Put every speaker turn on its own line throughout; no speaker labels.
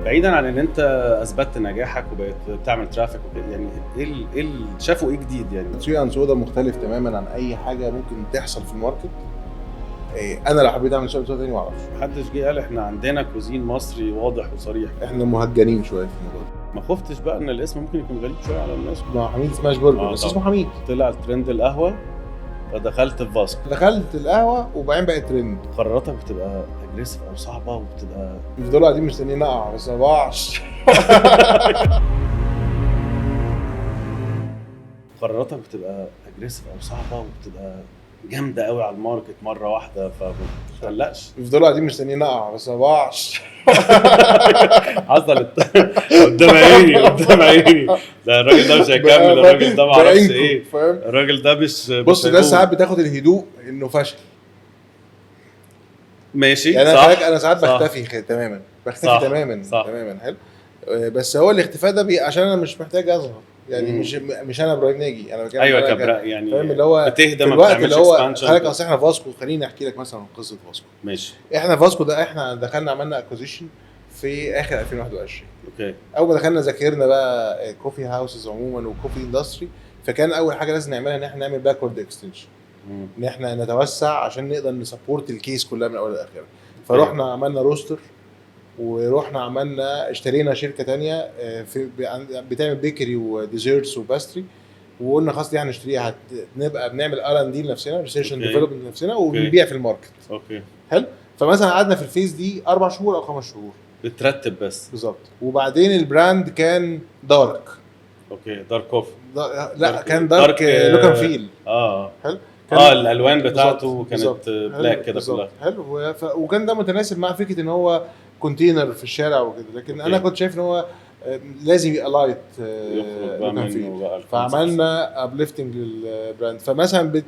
بعيدا عن ان انت اثبتت نجاحك وبقيت بتعمل ترافيك وكده، يعني شافوا ايه جديد يعني؟
تسويق عن سودا مختلف تماما عن اي حاجه ممكن تحصل في الماركت. انا لو حبيت اعمل سودا تاني ما اعرفش.
محدش جه قال احنا عندنا كوزين مصري واضح وصريح.
احنا مهجنين شويه في الموضوع ده.
ما خفتش بقى ان الاسم ممكن يكون غريب شويه على الناس؟
ما حميد سماش برجر بس
طبعا.
اسمه حميد.
طلع الترند القهوه فدخلت في فاسكو.
دخلت القهوه وبعدين بقت ترند.
قراراتك بتبقى اجريسيف او صعبه وبتبقى
بيفضلوا قاعدين مستنيين اقع بس ما بقعش.
قراراتك بتبقى اجريسيف او صعبه وبتبقى جامده قوي على الماركت مره واحده فما تقلقش.
بيفضلوا قاعدين مستنيين اقع بس ما بقعش.
حصلت قدام عيني ده الراجل ده مش هيكمل، الراجل ده معرفش ايه،
فاهم؟
الراجل ده مش
بص ده ساعات بتاخد الهدوء انه فشل
ماشي
يعني.
صح.
انا ساعات
صح.
بختفي تماما
صح.
تماما
صح.
تماما. حلو. بس هو الاختفاء ده عشان انا مش محتاج اظهر يعني. مش انا ابراهيم ناجي انا بتكلم.
ايوه كبرا يعني
فاهم اللي هو
بتهدى
في
ما
الوقت
بتعملش
اللي هو
اكسبانشن.
خليك اصل احنا فاسكو. خليني احكي لك مثلا قصه فاسكو.
ماشي.
احنا فاسكو ده احنا دخلنا عملنا اكوزيشن في اخر 2021.
اوكي.
اول ما دخلنا ذاكرنا بقى كوفي هاوسز عموما وكوفي اندستري. فكان اول حاجه لازم نعملها ان احنا نعمل باكورد اكستنشن، ان احنا نتوسع عشان نقدر نسبورت الكيس كلها من اول لاخر. فروحنا عملنا روستر ورحنا عملنا اشترينا شركه تانية بتعمل بيكري وديزرتس وباستري، وقلنا خلاص دي هنشتريها نبقى بنعمل R&D لنفسنا، ريسيرش اند ديفلوبمنت لنفسنا، وبنبيع في الماركت.
اوكي
حلو. فمثلا قعدنا في الفيز دي 4 شهور او 5 شهور
بترتب بس
بالظبط. وبعدين البراند كان دارك.
اوكي دارك كوفي.
لا كان دارك لوك اند فيل.
حلو.
حلو.
الالوان بتاعته كانت بلاك كده كلها.
حلو. وكان ده متناسب مع فكره ان هو كونتينر في الشارع وكده. لكن انا كنت شايف ان هو لازم يبقى لايت لوك اند فيل. فعملنا ابليفتنج للبراند. فمثلا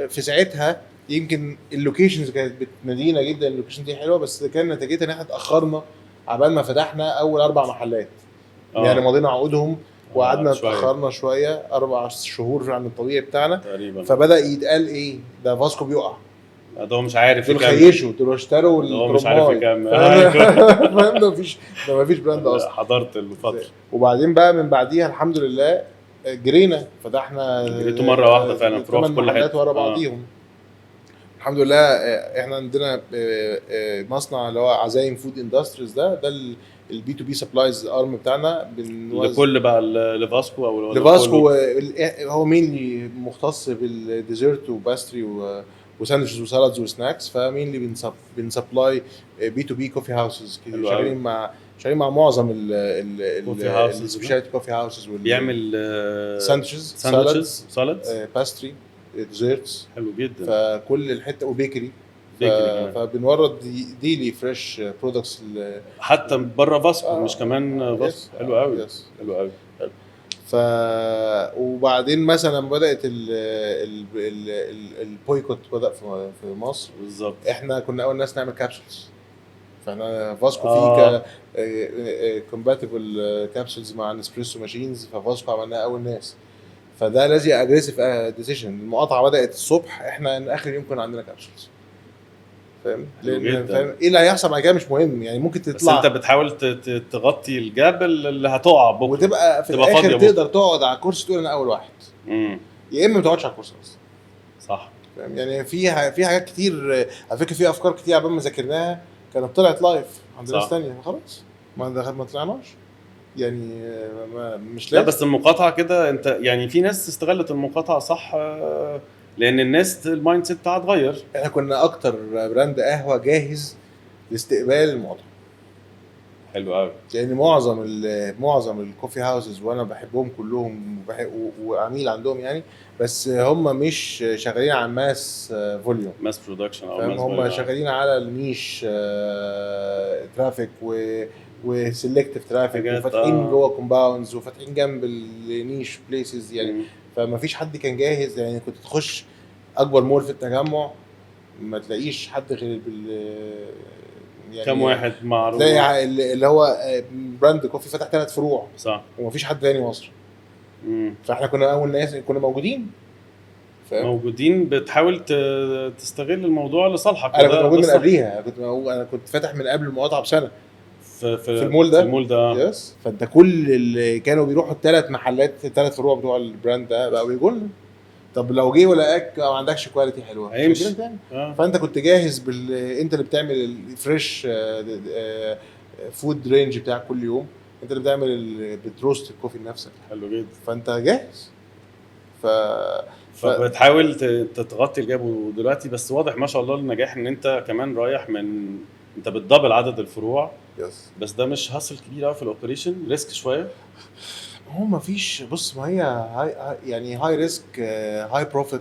في ساعتها يمكن اللوكيشنز كانت بتنادينا جدا. اللوكيشن دي حلوه بس كان نتيجتها ان احنا اتاخرنا عبال ما فتحنا اول 4 محلات. يعني ماضينا عقودهم وقعدنا اتاخرنا شويه 4 شهور عن الطبيعي بتاعنا تقريبا. فبدا يتقال ايه ده فاسكو بيقع.
ده مش عارف
يكمل. خيشوا دول اشتروا
هو مش عارف يكمل.
فاهم ده مفيش براند اصلا.
حضرت الفتره.
وبعدين بقى من بعديها الحمد لله جرينا فتحنا.
جريتوا مره واحده فعلا في كل حته
ورا بعضيهم. الحمد لله. احنا عندنا مصنع اللي هو عزايم فود اندستريز. ده البي تو بي سبلايز ارم بتاعنا
لكل بقى لفاسكو او
لفاسكو. هو مين مختص بالديزرت وباستري وساندويتشز وسالادز وسناكس. فمين اللي بنسبلاي بي تو بي كوفي هاوسز شغالين مع معظم السبيشاليتي كوفي هاوسز.
بيعمل
ساندويتشز
سالادز
باستري ديزرتس.
حلو جدا.
فكل الحته وبيكري. فبنورد ديلي فريش برودكتس
حتى بره فاسكو مش كمان فاسكو. حلو قوي. حلو قوي.
وبعدين مثلا بدات البويكوت بدا في مصر
بالظبط.
احنا كنا اول ناس نعمل كابسولز. فاحنا فاسكو فيه كومباتبل كابسولز مع نسبريسو ماشينز. ففاسكو عملناها اول ناس. فده لازم اجريسيف ديسيجن. المقاطعه بدات الصبح احنا اخر يوم كنا عندنا كابسولز. فاهم ايه اللي هيحصل بعد كده مش مهم يعني. ممكن تطلع
بس انت بتحاول تغطي الجاب اللي هتقع بكره
وتبقى في الاخر تقدر تقعد على الكرسي تقول انا اول واحد. يا اما ما تقعدش على الكرسي اصلا.
صح.
فاهم يعني في حاجات كتير على فكره. في افكار كتير قبل ما ذاكرناها كانت طلعت لايف عند ناس ثانيه. خلاص ما طلعناش يعني. مش
لا بس المقاطعه كده انت يعني في ناس استغلت المقاطعه صح. لان الناس المايند سيت بتاعها اتغير.
احنا كنا اكتر براند قهوه جاهز لاستقبال المقاطعه.
حلو قوي.
يعني معظم الكوفي هاوسز وانا بحبهم كلهم وعميل عندهم يعني. بس هم مش شغالين على ماس فوليوم
ماس برودكشن او ماس.
هم شغالين على النيش ترافيك وسيلكتيف ترافيك وفاتحين جوه كومباوندز وفاتحين جنب النيش بليسز يعني. فما فيش حد كان جاهز يعني. كنت تخش اكبر مول في التجمع ما تلاقيش حد غير
يعني كم واحد معروف.
تلاقي اللي هو براند كوفي فتح 3 فروع
صح.
ومفيش حد تاني مصر. فاحنا كنا اول ناس كنا موجودين.
موجودين بتحاول تستغل الموضوع لصالحك.
انا كنت موجود من قبليها. انا كنت فاتح من قبل المقاطعه بسنه.
في
المول ده.
في المول ده.
يس. فانت كل اللي كانوا بيروحوا الثلاث محلات، الثلاث فروع بتوع البراند ده بقوا بيجوا لنا. طب لو جه ولقاك ما عندكش كواليتي حلوه مش
هيمشي.
هيجيلك تاني. فانت كنت جاهز انت اللي بتعمل الفريش فود رينج بتاعك كل يوم، انت اللي بتعمل بتروست الكوفي لنفسك.
حلو جدا.
فانت جاهز.
فبتحاول تغطي الجاب. ودلوقتي بس واضح ما شاء الله النجاح ان انت كمان رايح من انت بتدبل عدد الفروع.
يس.
بس ده مش هاسل كبير قوي في الاوبريشن، ريسك شويه.
هو ما فيش، بص ما هي يعني هاي ريسك هاي بروفيت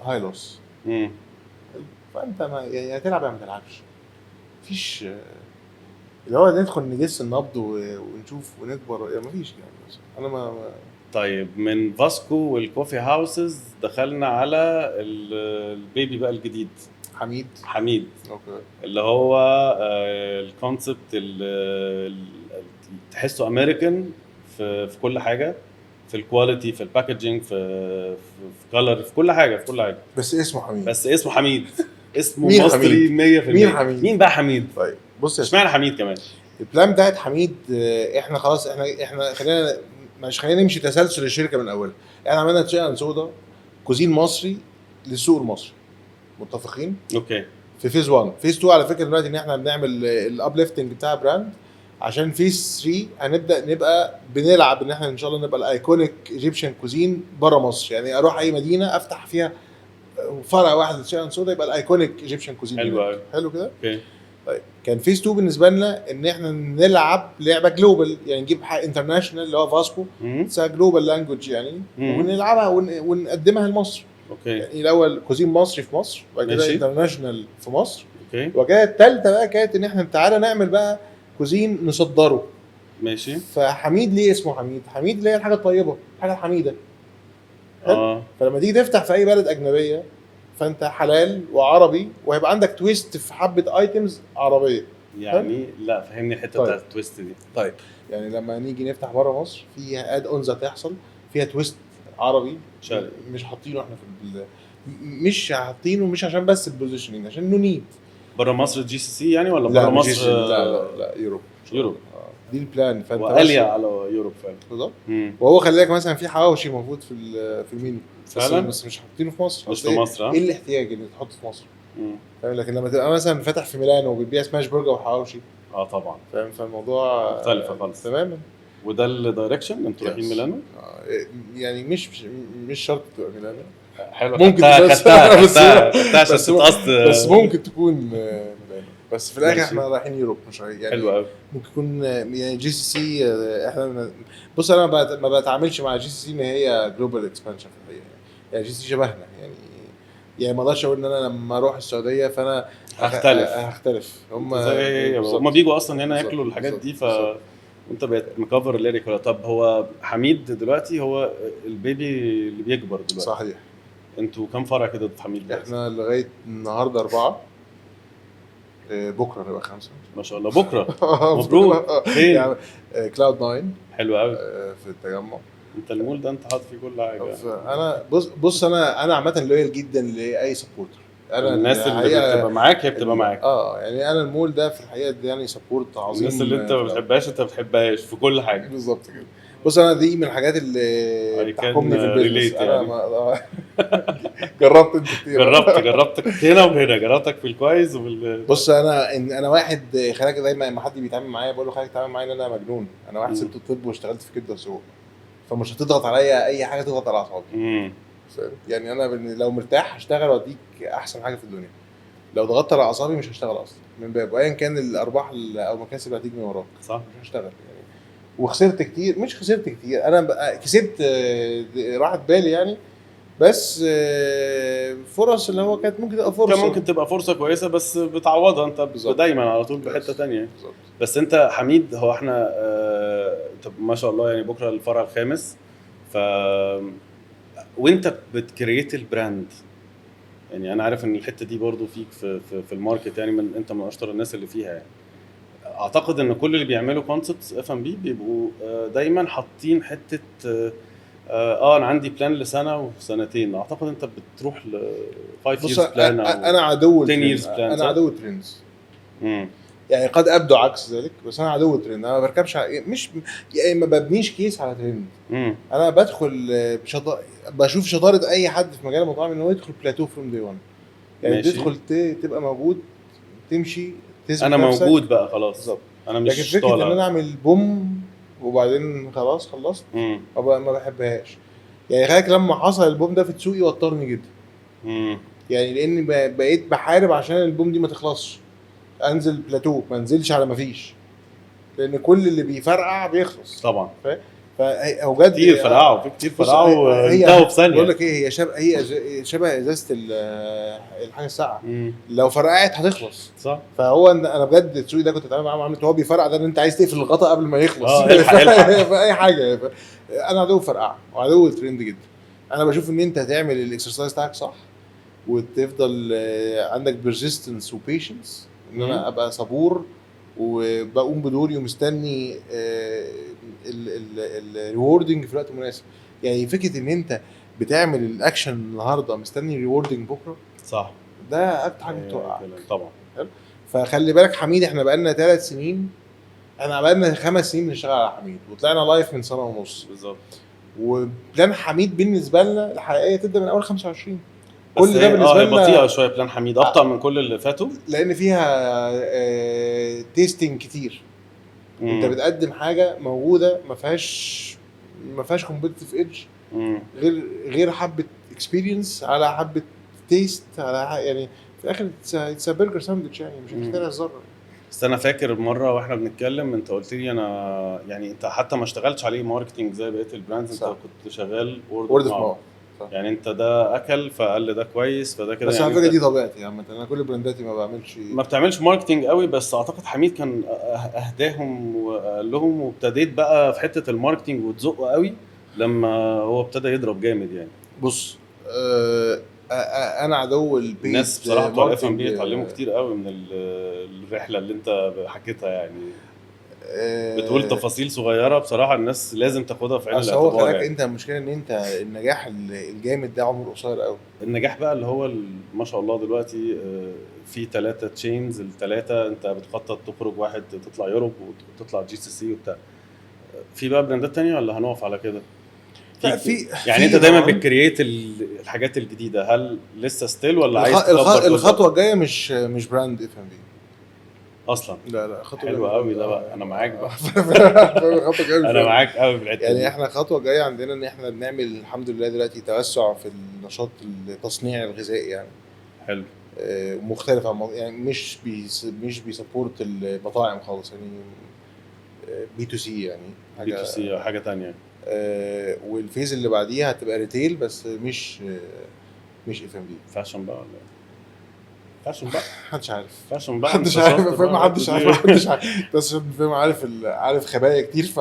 هاي لوس. فانت ما يعني هتلعب ما تلعبش، مفيش اللي هو ندخل نجس النبض ونشوف ونكبر يعني، مفيش يعني. انا ما
طيب من فاسكو والكوفي هاوسز دخلنا على البيبي بقى الجديد حميد.
اوكي.
اللي هو الكونسبت تحسه امريكان في كل حاجه، في الكواليتي، في الباكجينج، في كولر، في كل حاجه.
بس اسمه حميد.
اسمه مصري 100%. مين بقى حميد؟
طيب بص يا
اشمعنى حميد كمان؟
البلان بتاعت حميد احنا خلاص احنا خلينا نمشي تسلسل الشركه من اولها. احنا عملنا تشيكن سودا كوزين مصري للسوق المصري، متفقين؟
اوكي.
في فيز 1. فيز 2 على فكره دلوقتي ان احنا بنعمل الابليفتنج بتاع براند، عشان فيز 3 هنبدا نبقى بنلعب ان احنا ان شاء الله نبقى الايكونيك ايجيبشن كوزين بره مصر. يعني اروح اي مدينه افتح فيها فرع واحد للتشيكن سودا يبقى الايكونيك ايجيبشن كوزين. حلو كده.
اوكي.
طيب كان فيز 2 بالنسبه لنا ان احنا نلعب لعبه جلوبال، يعني نجيب حق انترناشونال اللي هو فاسكو تسا جلوبال لانجويج يعني، ونلعبها ونقدمها لمصر.
اوكي.
يعني الاول كوزين مصري في مصر، وبعد كده انترناشونال في مصر.
اوكي.
وبعد كده الثالثه بقى كانت ان احنا تعالى نعمل بقى كوزين نصدره.
ماشي.
فحميد ليه اسمه حميد اللي هي الحاجه الطيبه، الحاجه الحميده. فلما تيجي تفتح في اي بلد اجنبيه فانت حلال وعربي، وهيبقى عندك تويست في حبه ايتمز عربيه
يعني. لا فهمني الحته بتاعت التويست دي.
طيب يعني لما نيجي نفتح بره مصر فيها اد اونز هتحصل فيها تويست عربي
شارع.
مش حاطينه احنا مش حاطينه مش عشان بس البوزيشننج، عشان انه نيد.
بره مصر جي سي سي يعني ولا بره مصر؟
لا يوروب. دي البلان.
فانت وقاليا على يوروب فعلا
بالظبط. وهو خلي بالك مثلا في حواوشي موجود في المينيو
فعلا،
بس مش حاطينه في مصر.
مش في مصر.
ايه الاحتياج اللي تحطه في مصر؟ فاهم؟ لكن لما تبقى مثلا فاتح في ميلانو وبتبيع سماش برجر وحواوشي
طبعا
فاهم، فالموضوع
مختلف خالص
تماما.
وده الدايركشن انتوا رايحين ميلانو.
يعني مش شرط تبقى ميلانو.
حلو.
ممكن بس ممكن تكون ميلانو. بس في الاخر احنا رايحين يوروب مش يعني.
حلو قوي.
ممكن يكون يعني جي سي سي. احنا بص انا ما بتعاملش مع جي سي سي ان هي جلوبال اكسبانشن في الحقيقه. يعني جي سي شبهنا يعني ما اقدرش اقول ان انا لما اروح السعوديه فانا هختلف.
هم بيجوا اصلا هنا ياكلوا الحاجات دي. وانت بقيت مكفر الليريك. ولا طب هو حميد دلوقتي هو البيبي اللي بيكبر دلوقتي؟
صحيح.
انتوا كم فرع كده في حميد دلوقتي؟
احنا لغايه النهارده 4. بكره نبقى 5 ما
شاء الله. بكره مبروك.
يعني كلاود 9
حلو قوي
في التجمع.
انت المول ده انت حاطط فيه كل حاجه.
انا بص انا عامه لويال جدا لاي سبورتر.
انا الناس اللي بتبقى معاك هي بتبقى معاك.
يعني انا المول ده في الحقيقه دي يعني سبورت عظيم.
الناس اللي انت ما بتحبهاش انت ما بتحبهاش في كل حاجه.
بالظبط كده. بص انا دي من الحاجات اللي بتحكمني في البيزنس. انا جربت انت كتير.
جربتك هنا وهنا. جربتك في الكويس
بص انا واحد خليك دايما لما حد بيتعامل معايا بقول له خليك تتعامل معايا ان انا مجنون. انا واحد سبت الطب واشتغلت في كبده وسوق، فمش هتضغط عليا اي حاجه تضغط على اعصابي. يعني انا لو مرتاح هشتغل واديك احسن حاجه في الدنيا. لو ضغطت على اعصابي مش هشتغل اصلا من باب، وايا كان الارباح او المكاسب اللي هتيجي من وراك
صح
مش هشتغل يعني. وخسرت كتير، مش خسرت كتير، انا كسبت راحت بالي يعني. بس فرص اللي هو كانت ممكن تبقى فرصه،
كان ممكن تبقى فرصه كويسه بس بتعوضها انت دايما على طول بحته تانية. بس انت حميد هو احنا طب ما شاء الله يعني بكره الفرع الخامس. وانت بتكريت البراند يعني. انا عارف ان الحته دي برضو فيك في الماركت يعني. انت من اشطر الناس اللي فيها يعني. اعتقد ان كل اللي بيعملوا كونسبتس اف ام بي بيبقوا دايما حاطين حته انا عندي بلان لسنه وسنتين. اعتقد انت بتروح ل 5 years بلان.
انا عدو الترندز. انا عدو الترندز. يعني قد ابدو عكس ذلك، بس انا عدو الترند. انا ما بركبش مش يعني ما ببنيش كيس على ترند. انا بدخل بشوف شطاره اي حد في مجال المطاعم ان هو يدخل بلاتو فروم دي 1. يعني
ماشي.
تدخل تبقى موجود، تمشي، تثبت
انا
نفسك.
موجود بقى خلاص
بالظبط.
انا
لكن
مش
فكره
طالع.
ان انا اعمل بوم وبعدين خلاص خلصت ما بحبهاش. يعني خليك لما حصل البوم ده في تسوقي وترني جدا. يعني لاني بقيت بحارب عشان البوم دي ما تخلصش، انزل بلاتو ما انزلش على ما فيش، لان كل اللي بيفرقع بيخلص
طبعا.
فهو جد
كتير فرقعوا، في كتير فرقعوا وانتهوا في ثانيه.
بقول لك ايه، هي شبه ازازه الحاجه الساقعه، لو فرقعت هتخلص.
صح.
فهو انا بجد التسوقي ده كنت اتعامل معاه معامله هو بيفرقع، ده ان انت عايز تقفل الغطا قبل ما يخلص.
الحق.
في اي حاجه. انا عدو فرقعه وعدو الترند جدا. انا بشوف ان انت تعمل الاكسرسايز بتاعك صح، وتفضل عندك بيرسيستنس وبيشنس، ان انا ابقى صبور وبقوم بدوري ومستني الريوردنج في الوقت المناسب. يعني فكره ان انت بتعمل الاكشن النهارده مستني ريوردنج بكره،
صح،
ده اكتر حاجه بتوقعك
طبعا.
فخلي بالك حميد، احنا بقالنا 3 سنين، احنا بقالنا 5 سنين بنشتغل على حميد، وطلعنا لايف من سنه ونص
بالظبط.
وبلان حميد بالنسبه لنا الحقيقيه تبدا من اول 25.
كل ده بالنسبه لنا بطيئه شويه. بلان حميد ابطا من كل اللي فاتوا
لان فيها تيستينج كتير. انت بتقدم حاجه موجوده ما فيهاش كومبيتيتيف ايدج، غير حبه اكسبيرينس على حبه تيست على يعني في الاخر اتس برجر ساندويتش، يعني مش هتخترع الذره.
بس انا فاكر مره واحنا بنتكلم انت قلت لي انا يعني انت حتى ما اشتغلتش عليه ماركتنج زي بقيه البراندز، انت كنت شغال وورد اوف ماوث. يعني انت ده اكل فقال ده كويس فده كده.
بس
يعني
على فكره دي طبيعتي يا عم، انا كل برانداتي ما
بتعملش ماركتنج قوي، بس اعتقد حميد كان اهداهم وقال لهم، وابتديت بقى في حته الماركتنج وتزقه قوي لما هو ابتدى يضرب جامد. يعني
بص انا عدو البيت.
الناس بصراحه بتوع الاف ام بي اتعلموا كتير قوي من الرحله اللي انت حكيتها. يعني بتقول تفاصيل صغيره بصراحه الناس لازم تاخدها في عين الاعتبار.
هو خلاك يعني. انت المشكله ان انت النجاح الجامد ده عمره قصير قوي.
النجاح بقى اللي هو ما شاء الله دلوقتي في 3 تشينز، الثلاثه انت بتخطط تخرج واحد تطلع يوروب وتطلع جي سي سي وبتاع. في بقى براندات تانية ولا هنقف على كده؟
في
يعني انت دايما بتكريت الحاجات الجديده، هل لسه ستيل ولا عايز
تكبر؟ الخطوه الجايه مش براند اف ام بي
اصلا.
لا خطوه
حلوه قوي ده بقى. انا معاك بقى.
خطوه جايه
انا معاك قوي في الحته
يعني احنا خطوه جايه عندنا ان احنا بنعمل الحمد لله دلوقتي توسع في النشاط التصنيع الغذائي. يعني
حلو
مختلف عن يعني مش بيسبورت المطاعم خالص، يعني بي تو سي، يعني
بي تو سي حاجه تانية.
والفيز اللي بعديها هتبقى ريتيل، بس مش اف ام بي.
فاشن بقى ولا فاشن بقى
محدش عارف.
فاشن بقى
محدش عارف. محدش عارف بس فاهم، عارف خبايا كتير.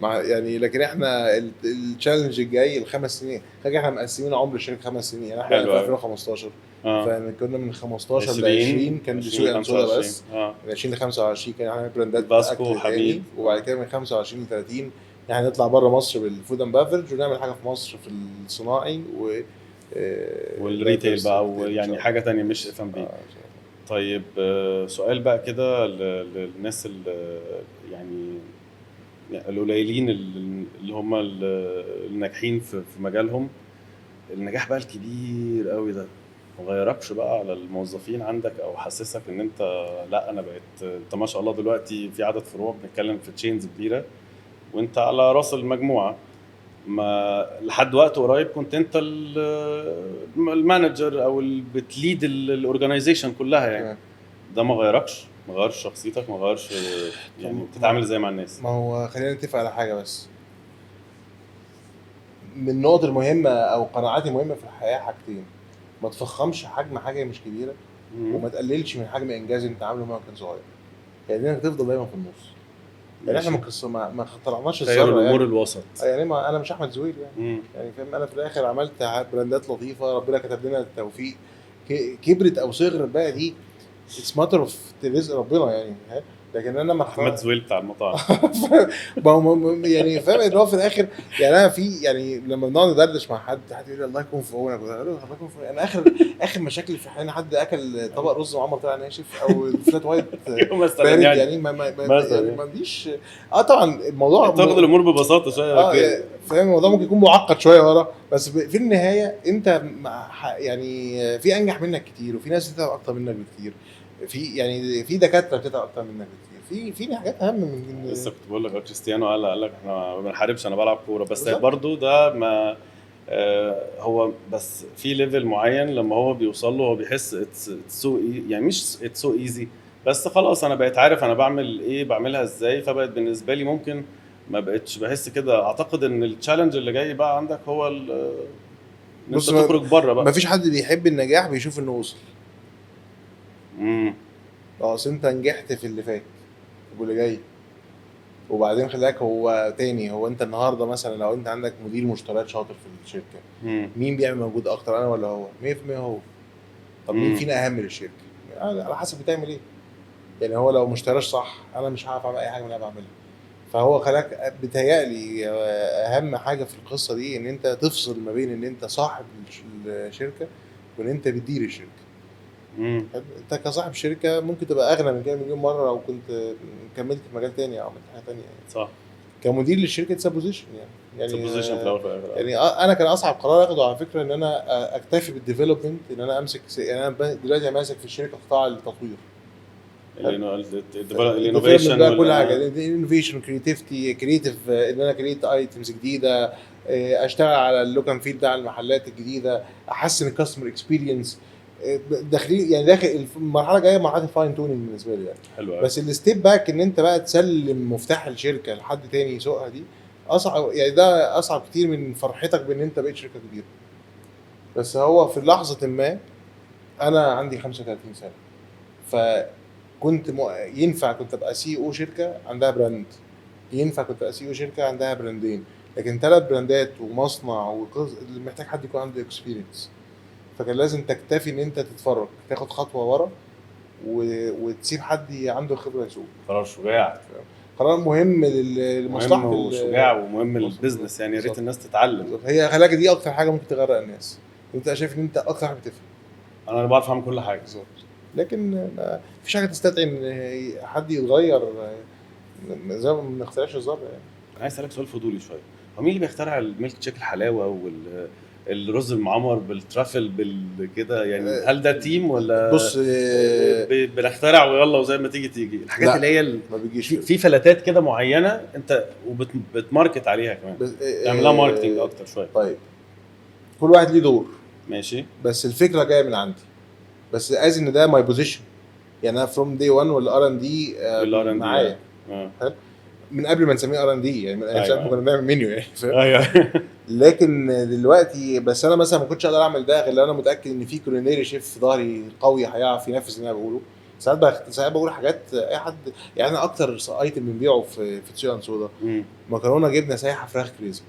يعني لكن احنا التشالنج الجاي ال5 سنين، احنا مقسمين عمر الشركه 5 سنين. يعني احنا في 2015 فكنا من 15 ل 20 كان بسوق انسودا بس، من 20 ل 25 كان احنا براندات
باسكو حبيب،
وبعد كده من 25 ل 30 يعني نطلع بره مصر بالفود اند بافرج، ونعمل حاجه في مصر في الصناعي
والريتيل بقى، ويعني حاجه تانية مش اف ام بي. طيب سؤال بقى كده للناس يعني القليلين اللي هم الناجحين في مجالهم، النجاح بقى الكبير قوي ده ما غيركش بقى على الموظفين عندك او حسسك ان انت لا انا بقيت انت ما شاء الله دلوقتي في عدد فروع بنتكلم في تشينز كبيره وانت على راس المجموعه، ما لحد وقت قريب كنت انت المانجر او بتليد الاورجنايزيشن كلها يعني. ده ما غيركش؟ ما غيرش شخصيتك؟ ما غيرش يعني بتتعامل زي مع الناس؟
ما هو خلينا نتفق على حاجه بس، من النقط المهمه او قناعاتي المهمه في الحياه حاجتين: ما تفخمش حجم حاجه مش كبيره، وما تقللش من حجم انجاز انت عامله مهما كان صغير. يعني انك تفضل دايما في النص. يعني احنا ما طلعناش
الذره الامور يعني الوسط.
يعني ما انا مش احمد زويل يعني. يعني فاهم، انا في الاخر عملت براندات لطيفه ربنا كتب لنا التوفيق، كبرت او صغرت بقى دي اتس ماتر اوف رزق ربنا يعني. لكن انا ما
احمد زويل بتاع المطاعم.
يعني فاهم ان هو في الاخر يعني انا في يعني لما بنقعد ندردش مع حد يقول لي الله يكون في عونك، اقول له الله يكون في عونك. انا اخر مشاكل في حين حد اكل طبق رز معمر طلع ناشف او فلات وايت بارد يعني يعني ما عنديش طبعا الموضوع
تاخد الامور ببساطه شويه
فاهم الموضوع ممكن يكون معقد شويه ورا، بس في النهايه انت يعني في انجح منك كتير وفي ناس بتتعب اكتر منك بكتير، في يعني في دكاتره بتتعب اكتر منك بكتير، في حاجات اهم من
لسه كنت بقول لك كريستيانو قال لك احنا ما بنحاربش انا بلعب كوره بس
بالظبط.
برضو ده ما هو بس في ليفل معين لما هو بيوصل له هو بيحس اتس سو يعني مش اتس سو ايزي، بس خلاص انا بقيت عارف انا بعمل ايه بعملها ازاي، فبقت بالنسبه لي ممكن ما بقتش بحس كده. اعتقد ان التشالنج اللي جاي بقى عندك هو ان انت تخرج بره بقى.
ما فيش حد بيحب النجاح بيشوف انه وصل. اصل انت نجحت في اللي فات واللي جاي، وبعدين خلاك هو تاني. هو انت النهارده مثلا لو انت عندك مدير مشتريات شاطر في الشركه، مين بيعمل مجهود اكتر، انا ولا هو؟ 100% هو. طب مين فينا اهم للشركه؟ على حسب بتعمل ايه. يعني هو لو مشتراش صح انا مش هعرف اعمل اي حاجه من اللي انا بعملها. فهو خلاك بتهيألي اهم حاجه في القصه دي ان انت تفصل ما بين ان انت صاحب الشركه وان انت بتدير الشركه. انت كصاحب شركه ممكن تبقى اغنى من كده مليون مره لو كنت كملت في مجال تاني او عملت حاجه تانيه يعني.
صح.
كمدير للشركه اتس بوزيشن يعني
بوزيشن في الاول
يعني انا كان اصعب قرار اخده على فكره ان انا اكتفي بالديفلوبمنت، ان انا امسك يعني انا دلوقتي ماسك في الشركه قطاع التطوير، الانوفيشن بقى كل حاجه، الانوفيشن كريتيفيتي كريتيف، ان انا كريت ايتمز جديده، اشتغل على اللوك اند فيل بتاع المحلات الجديده، احسن الكاستمر اكسبيرينس. داخلين يعني داخل المرحله الجايه مرحله الفاين تونينج بالنسبه لي يعني.
حلو.
بس الستيب باك ان انت بقى تسلم مفتاح الشركه لحد تاني يسوقها دي اصعب، يعني ده اصعب كتير من فرحتك بان انت بقيت شركه كبيره. بس هو في لحظه ما انا عندي 35 سنه، فكنت ينفع كنت ابقى سي او شركه عندها براند، ينفع كنت ابقى سي او شركه عندها براندين، لكن 3 براندات ومصنع اللي محتاج حد يكون عنده اكسبيرينس. فكان لازم تكتفي ان انت تتفرج تاخد خطوه ورا وتسيب حد عنده خبره يسوق.
قرار شجاع،
قرار مهم لمصلحه
وشجاع ومهم للبيزنس يعني. يا ريت الناس تتعلم.
هي خلاك دي اكتر حاجه ممكن تغرق الناس، انت شايف ان انت اكتر حاجه بتفهم.
انا بعرف اعمل كل حاجه
بالظبط، لكن مفيش حاجه تستدعي ان حد يتغير زي ما بنخترعش الذره يعني.
انا عايز اسالك سؤال فضولي شويه، هو مين اللي بيخترع الميلك تشيك الحلاوه الرز المعمر بالترافل بالكده يعني؟ هل ده تيم ولا
بص
بنخترع ويلا وزي ما تيجي الحاجات اللي هي
ما بيجيش
في فلاتات كده معينه انت وبتماركت عليها كمان، تعملها ماركتنج اكتر شويه.
طيب كل واحد ليه دور
ماشي،
بس الفكره جايه من عندي، بس از ان ده ماي بوزيشن يعني. انا فروم دي 1 والار ان دي معايا من قبل ما نسميه ار ان دي يعني، من ايام كنا بنعمل منيو يعني
ايوه.
لكن دلوقتي بس انا مثلا ما كنتش اقدر اعمل ده غير لو انا متاكد ان في كولينيري شيف في ظهري قوي هيعرف ينفذ اللي انا بقوله. ساعات بقول حاجات اي حد يعني. انا اكتر ايتم بنبيعه في تشيكن سودا مكرونه جبنه سايحه فراخ كريسبي.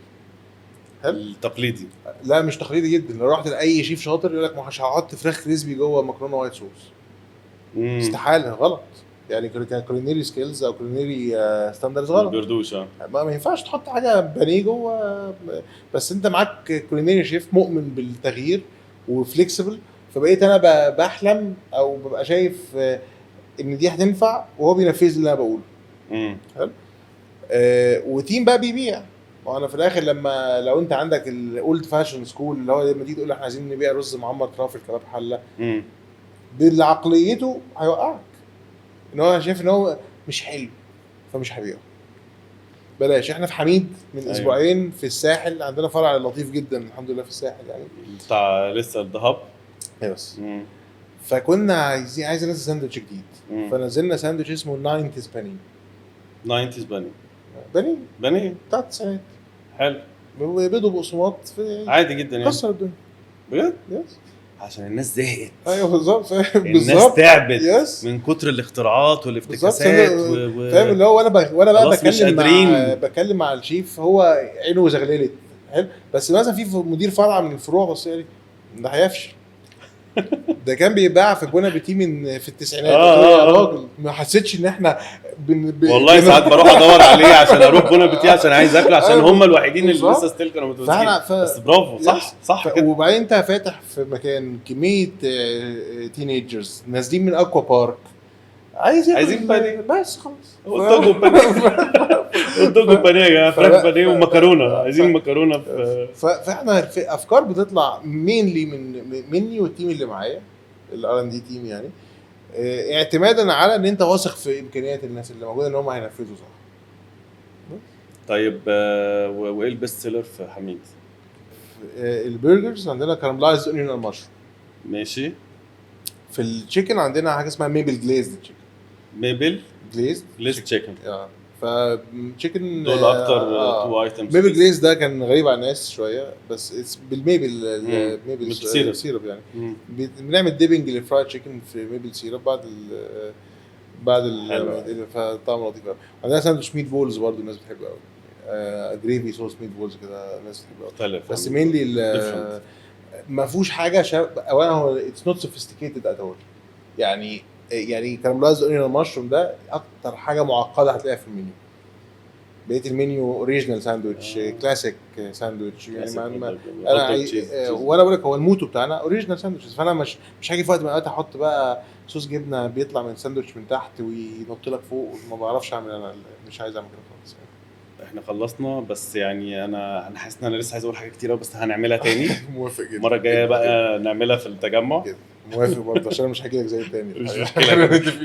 التقليدي؟ لا
مش تقليدي جدا. لو رحت لاي شيف شاطر يقول لك مش هحط فراخ كريسبي جوه مكرونه وايت صوص. استحاله، غلط يعني. كولينيري سكيلز او كولينيري ستاندردز غلط.
بردوشه
ما ينفعش تحط حاجه بانيه جوه. بس انت معاك كولينيري شيف مؤمن بالتغيير وفليكسبل، فبقيت انا بحلم او ببقى شايف ان دي هتنفع وهو بينفذ اللي انا بقوله. حلو. وتيم بقى بيبيع. وانا في الاخر لو انت عندك الاولد فاشن سكول اللي هو لما تيجي تقول احنا عايزين نبيع رز معمر ترافل كباب حله، بالعقليته هيوقعك. ان هو شايف ان هو مش حلو فمش هبيعه. بلاش. احنا في حميد من اسبوعين في الساحل عندنا فرع لطيف جدا الحمد لله في الساحل يعني
بتاع لسه الذهب
بس. فكنا عايز ننزل ساندوتش جديد، فنزلنا ساندوتش اسمه 90's بانيه.
90's
بانيه بتاع التسعينات.
حلو.
بيض وبقسماط
عادي جدا يعني.
كسر الدنيا
بجد. عشان الناس زهقت.
ايوه بالظبط.
الناس تعبت من كتر الاختراعات والافتكاسات
فاهم اللي هو وانا بقى بكلم مع الشيف هو عينه زغللت. حلو. بس مثلا في مدير فرع من الفروع بص لي ده هيفشل. ده كان بيتباع في بون ابيتي من في التسعينات.
آه.
يا راجل ما حسيتش ان احنا
والله ساعات بروح ادور عليه عشان اروح بون ابيتي عشان عايز اكله، عشان هم الوحيدين اللي
بالظبط.
لسه ستيل كانوا
فاحنا
متمسكين. بس برافو، صح كده.
وبعدين انت فاتح في مكان كميه تينيجرز نازلين من اكوا بارك
عايزين بانيه.
بس خلاص
قدامه بانيه يا فراخ بانيه ومكرونه، عايزين مكرونه
فاحنا في افكار بتطلع مينلي مني والتيم اللي معايا الار ان دي تيم يعني، اعتمادا على ان انت واثق في امكانيات الناس اللي موجوده ان هم هينفذوا صح.
طيب وايه البيست سيلر في حميد؟
البرجرز عندنا كارملايز اونيون المشروم.
ماشي.
في التشيكن عندنا حاجه اسمها ميبل جليزد تشيكن.
ميبل
جليزد
تشيكن.
فتشيكن
دول اكتر تو ايتمز.
ميبل جليز ده كان غريب على الناس شويه، بس بالميبل ميبل سيرب يعني. بنعمل ديبنج للفرايد تشيكن في ميبل سيرب بعد فطعم لطيف قوي. عندنا ساندوتش ميت بولز برضو الناس بتحبه قوي، جريفي صوص ميت بولز كده الناس بتحبه قوي. بس مينلي ما فيهوش حاجه اولا هو اتس نوت سوفيستيكيتد ات اول يعني كارملايز اونيون مشروم ده اكتر حاجه معقده هتلاقيها في المنيو. بقيه المنيو اوريجينال ساندويتش كلاسيك ساندويتش يعني وانا بقول لك هو الموتو بتاعنا اوريجينال ساندويتشز. فانا مش هاجي في وقت من الاوقات احط بقى صوص جبنه بيطلع من الساندويتش من تحت وينط لك فوق، ما بعرفش اعمل، انا مش عايز اعمل كده خالص يعني.
احنا خلصنا، بس يعني انا حاسس ان انا لسه عايز اقول حاجه كتيره، بس هنعملها تاني.
موافق جدا.
المره الجايه بقى نعملها في التجمع.
موافق برضه عشان مش هاجي لك زي التاني.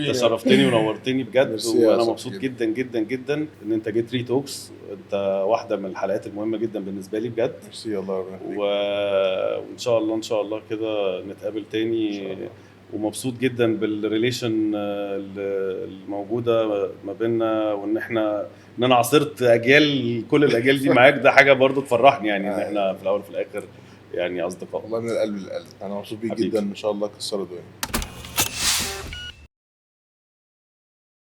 انت شرفتني ونورتني بجد، وانا مبسوط جدا جدا جدا ان انت جيت ري توكس. انت واحده من الحلقات المهمه جدا بالنسبه لي بجد.
ميرسي الله
وان شاء الله ان شاء الله كده نتقابل تاني. ومبسوط جدا بالريليشن الموجوده ما بيننا، وان انا عاصرت اجيال، كل الاجيال دي معاك. ده حاجه برضو تفرحني يعني ان احنا في الاول وفي الاخر يعني اصدقاء.
والله من القلب للقلب. انا مبسوط بيك جدا، ان شاء الله كسروا الدنيا.